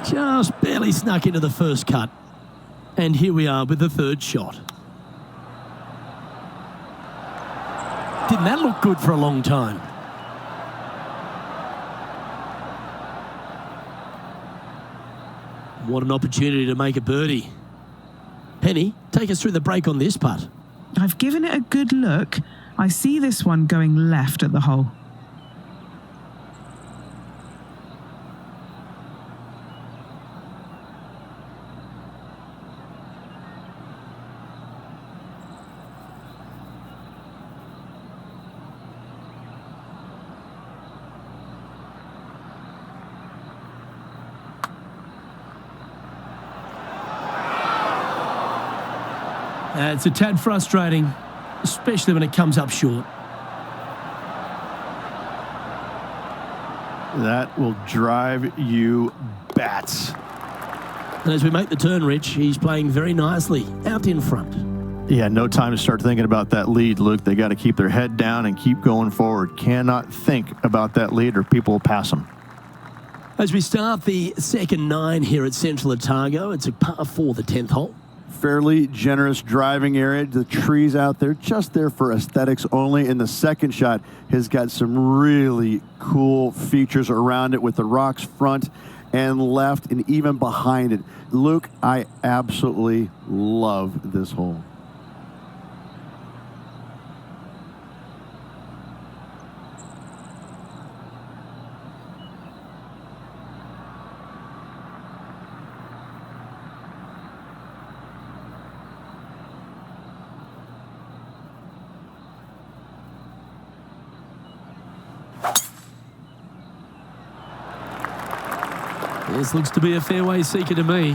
Just barely snuck into the first cut. And here we are with the third shot. Didn't that look good for a long time? What an opportunity to make a birdie. Penny, take us through the break on this putt. I've given it a good look. I see this one going left at the hole. It's a tad frustrating, especially when it comes up short. That will drive you bats. And as we make the turn, Rich, he's playing very nicely out in front. Yeah, no time to start thinking about that lead, Luke. They got to keep their head down and keep going forward. Cannot think about that lead or people will pass them. As we start the second 9 here at Central Otago, it's a par 4, the 10th hole. Fairly generous driving area. The trees out there just there for aesthetics only. And the second shot has got some really cool features around it with the rocks front and left and even behind it. Luke, I absolutely love this hole. This looks to be a fairway seeker to me.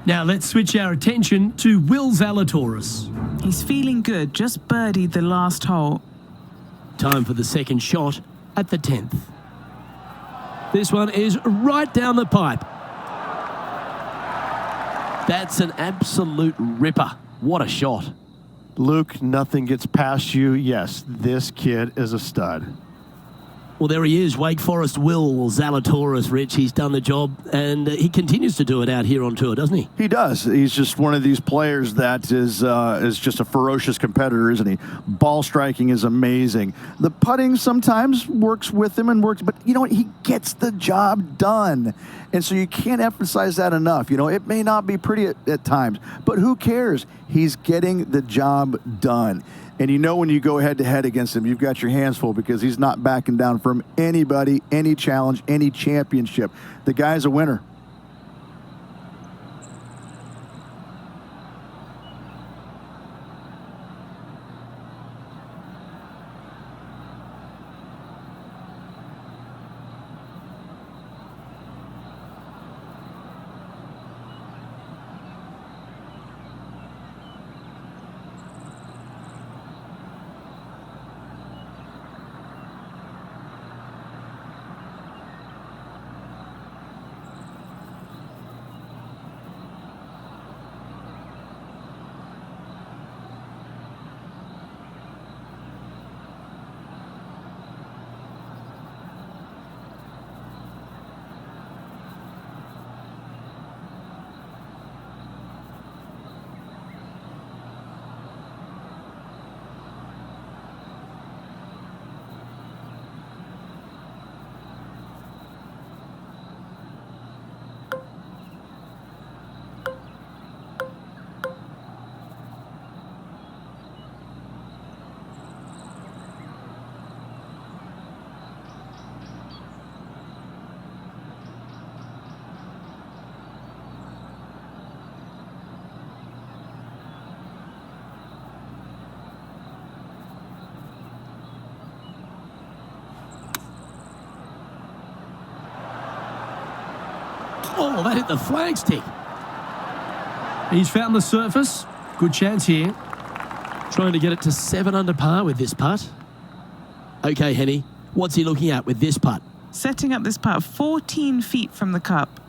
Now let's switch our attention to Will Zalatoris. He's feeling good, just birdied the last hole. Time for the second shot at the 10th. This one is right down the pipe. That's an absolute ripper. What a shot. Luke, nothing gets past you. Yes, this kid is a stud. Well, there he is, Wake Forest Will Zalatoris, Rich. He's done the job, and he continues to do it out here on tour, doesn't he? He does. He's just one of these players that is just a ferocious competitor, isn't he? Ball striking is amazing. The putting sometimes works with him and works, but you know what? He gets the job done. And so you can't emphasize that enough. You know, it may not be pretty at times, but who cares? He's getting the job done. And you know when you go head-to-head against him, you've got your hands full because he's not backing down from anybody, any challenge, any championship. The guy's a winner. Oh, that hit the flagstick. He's found the surface. Good chance here. Trying to get it to 7 under par with this putt. Okay, Henny, what's he looking at with this putt? Setting up this putt 14 feet from the cup.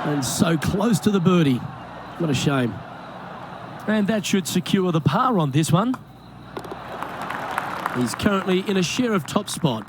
And so close to the birdie. What a shame. And that should secure the par on this one. He's currently in a share of top spot.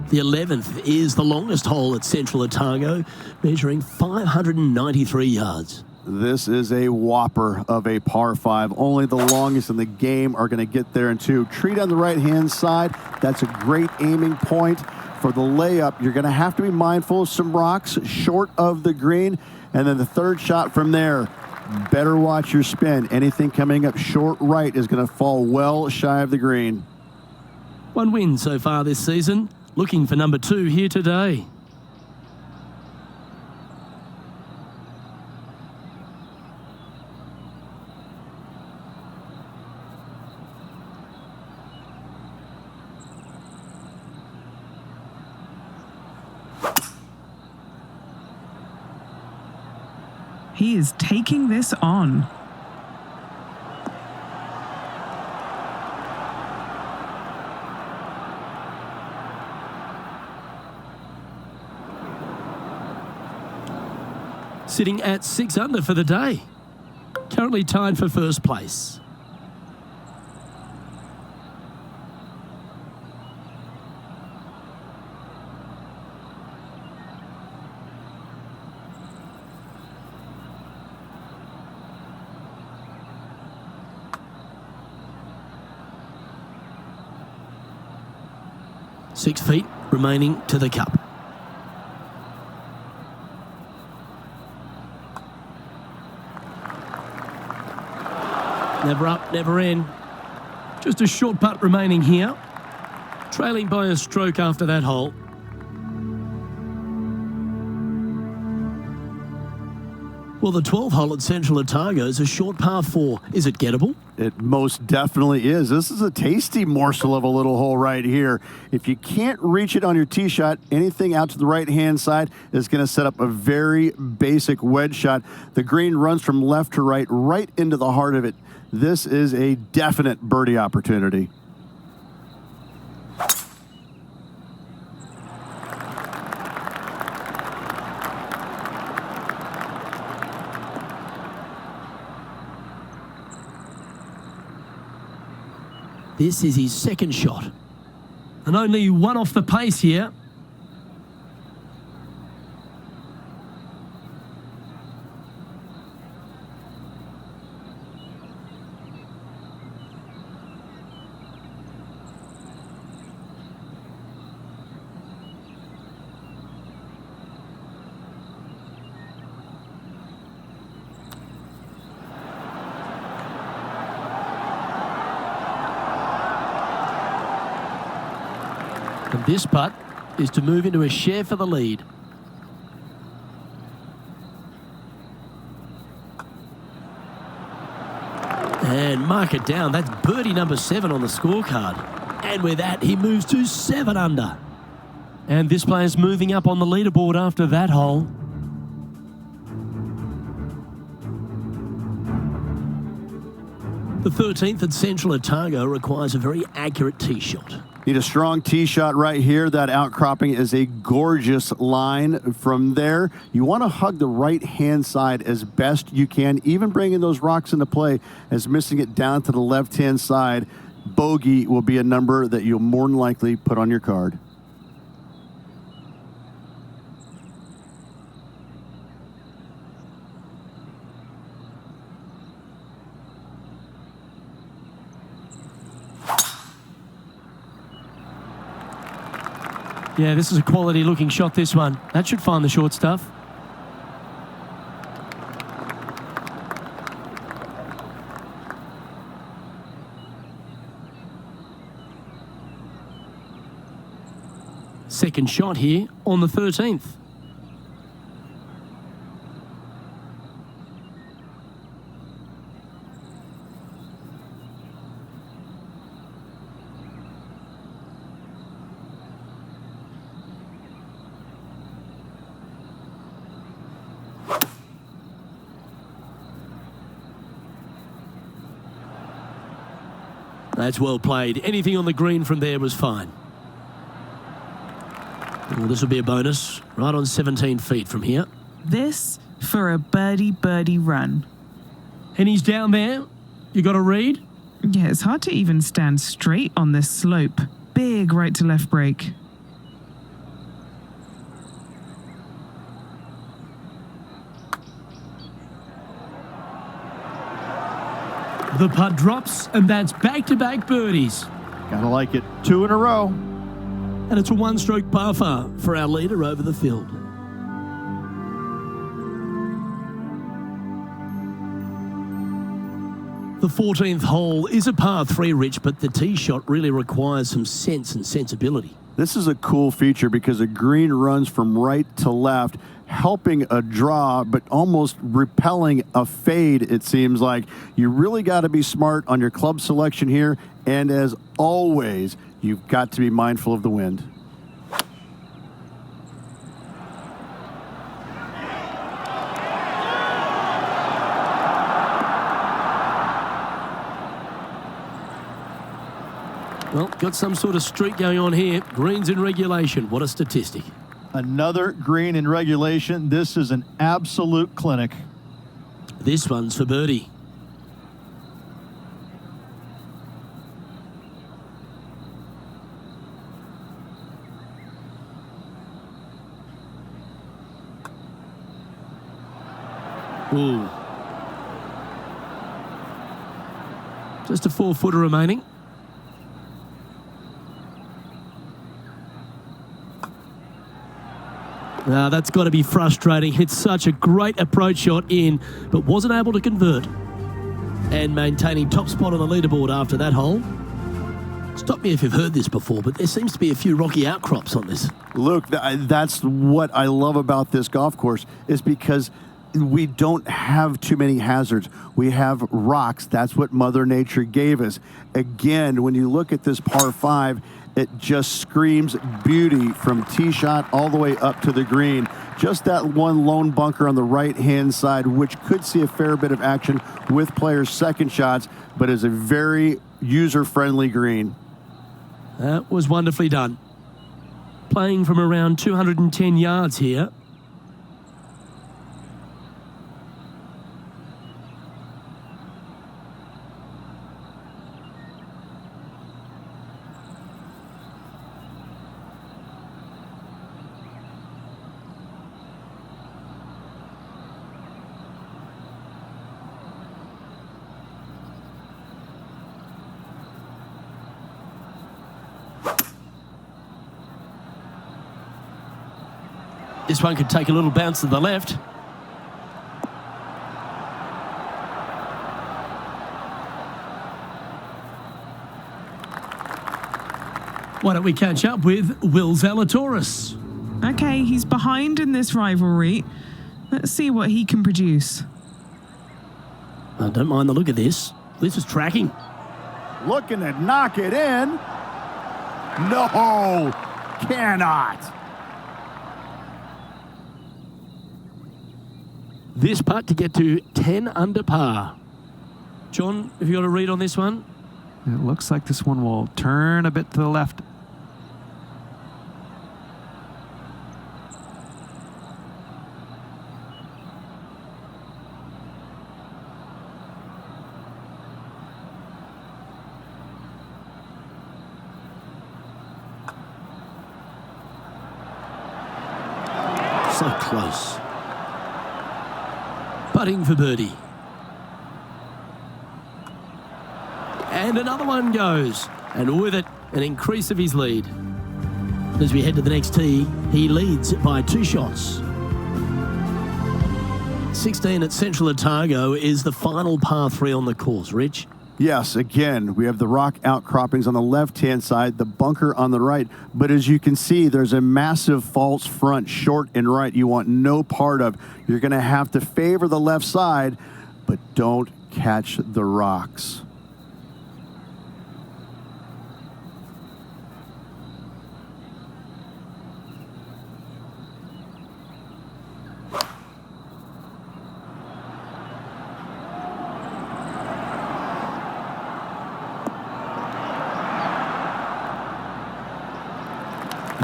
The 11th is the longest hole at Central Otago, measuring 593 yards. This is a whopper of a par 5. Only the longest in the game are going to get there in 2. Tree on the right-hand side. That's a great aiming point. For the layup, you're going to have to be mindful of some rocks short of the green. And then the third shot from there, better watch your spin. Anything coming up short right is going to fall well shy of the green. 1 win so far this season. Looking for number 2 here today. He is taking this on. Sitting at 6 under for the day. Currently tied for first place. Six feet remaining to the cup. Never up, never in. Just a short putt remaining here. Trailing by a stroke after that hole. Well, the 12th hole at Central Otago is a short par 4. Is it gettable? It most definitely is. This is a tasty morsel of a little hole right here. If you can't reach it on your tee shot, anything out to the right-hand side is going to set up a very basic wedge shot. The green runs from left to right, right into the heart of it. This is a definite birdie opportunity. This is his second shot. And only one off the pace here. And this putt is to move into a share for the lead. And mark it down. That's birdie number 7 on the scorecard. And with that, he moves to 7 under. And this player's moving up on the leaderboard after that hole. The 13th at Central Otago requires a very accurate tee shot. Need a strong tee shot right here. That outcropping is a gorgeous line. From there, you want to hug the right-hand side as best you can, even bringing those rocks into play as missing it down to the left-hand side. Bogey will be a number that you'll more than likely put on your card. Yeah, this is a quality looking shot, this one. That should find the short stuff. Second shot here on the 13th. That's well played. Anything on the green from there was fine. Well, this will be a bonus. Right on 17 feet from here. This for a birdie run. And he's down there. You got a read? Yeah, it's hard to even stand straight on this slope. Big right to left break. The putt drops, and that's back-to-back birdies. Gotta like it. 2 in a row. And it's a one-stroke par for our leader over the field. The 14th hole is a par 3, Rich, but the tee shot really requires some sense and sensibility. This is a cool feature because a green runs from right to left, helping a draw, but almost repelling a fade, it seems like. You really got to be smart on your club selection here, and as always, you've got to be mindful of the wind. Well, got some sort of streak going on here. Greens in regulation. What a statistic. Another green in regulation. This is an absolute clinic. This one's for birdie. Ooh. Just a 4-footer remaining. Now that's got to be frustrating. Hit such a great approach shot in, but wasn't able to convert. And maintaining top spot on the leaderboard after that hole. Stop me if you've heard this before, but there seems to be a few rocky outcrops on this. Luke, that's what I love about this golf course, is because we don't have too many hazards. We have rocks. That's what Mother Nature gave us. Again, when you look at this par 5, it just screams beauty from tee shot all the way up to the green. Just that one lone bunker on the right-hand side, which could see a fair bit of action with players' second shots, but is a very user-friendly green. That was wonderfully done. Playing from around 210 yards here. This one could take a little bounce to the left. Why don't we catch up with Will Zalatoris? Okay, he's behind in this rivalry. Let's see what he can produce. I don't mind the look of this. This is tracking. Looking to knock it in. No, cannot. This putt to get to 10 under par. John, have you got a read on this one? It looks like this one will turn a bit to the left. So close. Putting for birdie. And another one goes. And with it, an increase of his lead. As we head to the next tee, he leads by 2 shots. 16 at Central Otago is the final par 3 on the course. Rich? Yes, again, we have the rock outcroppings on the left-hand side, the bunker on the right. But as you can see, there's a massive false front, short and right, you want no part of. You're going to have to favor the left side, but don't catch the rocks.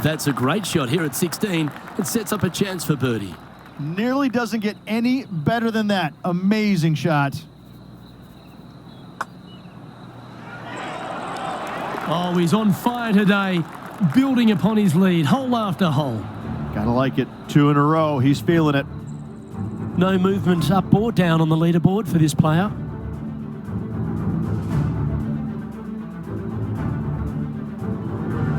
That's a great shot here at 16. It sets up a chance for birdie. Nearly doesn't get any better than that. Amazing shot. Oh, he's on fire today, building upon his lead, hole after hole. Gotta like it. 2 in a row. He's feeling it. No movement up or down on the leaderboard for this player.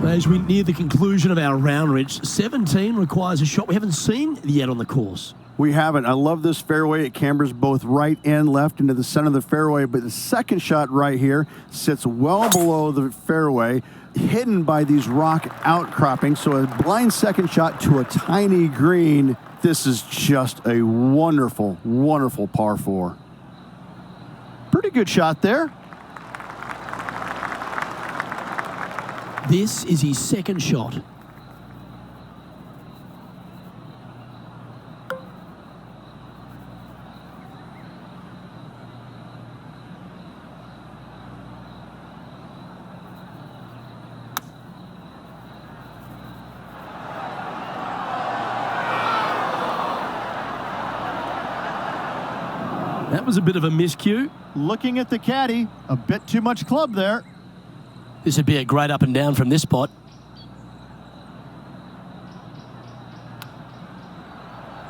As we near the conclusion of our round, Rich, 17 requires a shot we haven't seen yet on the course. We haven't. I love this fairway. It cambers both right and left into the center of the fairway, but the second shot right here sits well below the fairway, hidden by these rock outcroppings. So a blind second shot to a tiny green. This is just a wonderful, wonderful par 4. Pretty good shot there. This is his second shot. That was a bit of a miscue. Looking at the caddy, a bit too much club there. This would be a great up and down from this spot.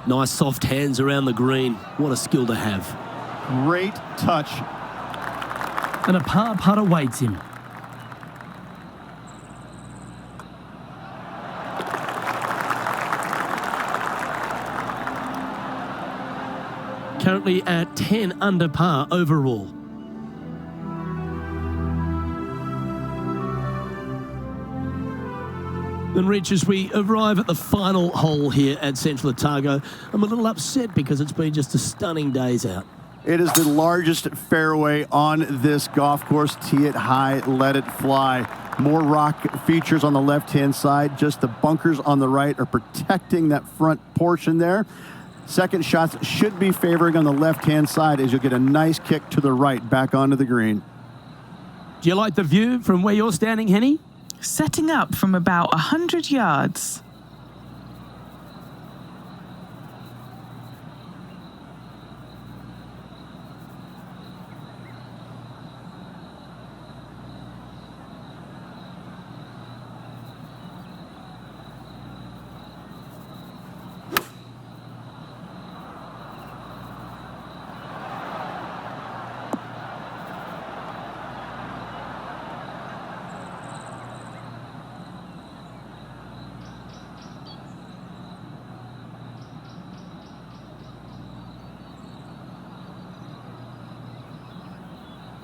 Nice soft hands around the green. What a skill to have. Great touch. And a par putt awaits him. Currently at 10 under par overall. And Rich, as we arrive at the final hole here at Central Otago, I'm a little upset because it's been just a stunning days out. It is the largest fairway on this golf course. Tee it high, let it fly. More rock features on the left-hand side. Just the bunkers on the right are protecting that front portion there. Second shots should be favoring on the left-hand side as you'll get a nice kick to the right back onto the green. Do you like the view from where you're standing, Henny? Setting up from about 100 yards.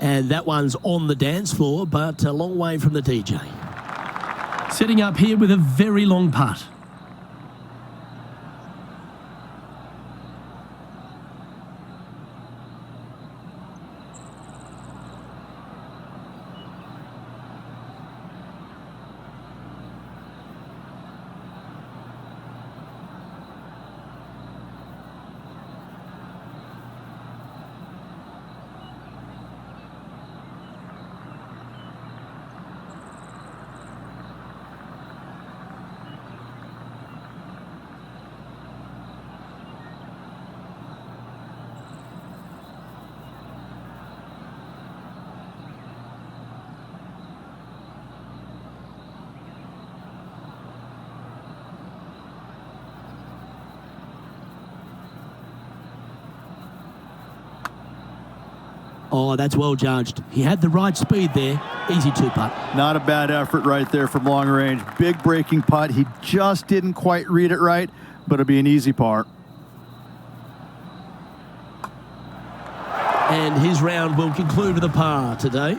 And that one's on the dance floor, but a long way from the DJ. Setting up here with a very long putt. Oh, that's well judged. He had the right speed there. Easy 2-putt. Not a bad effort right there from long range. Big breaking putt. He just didn't quite read it right, but it'll be an easy par. And his round will conclude with a par today.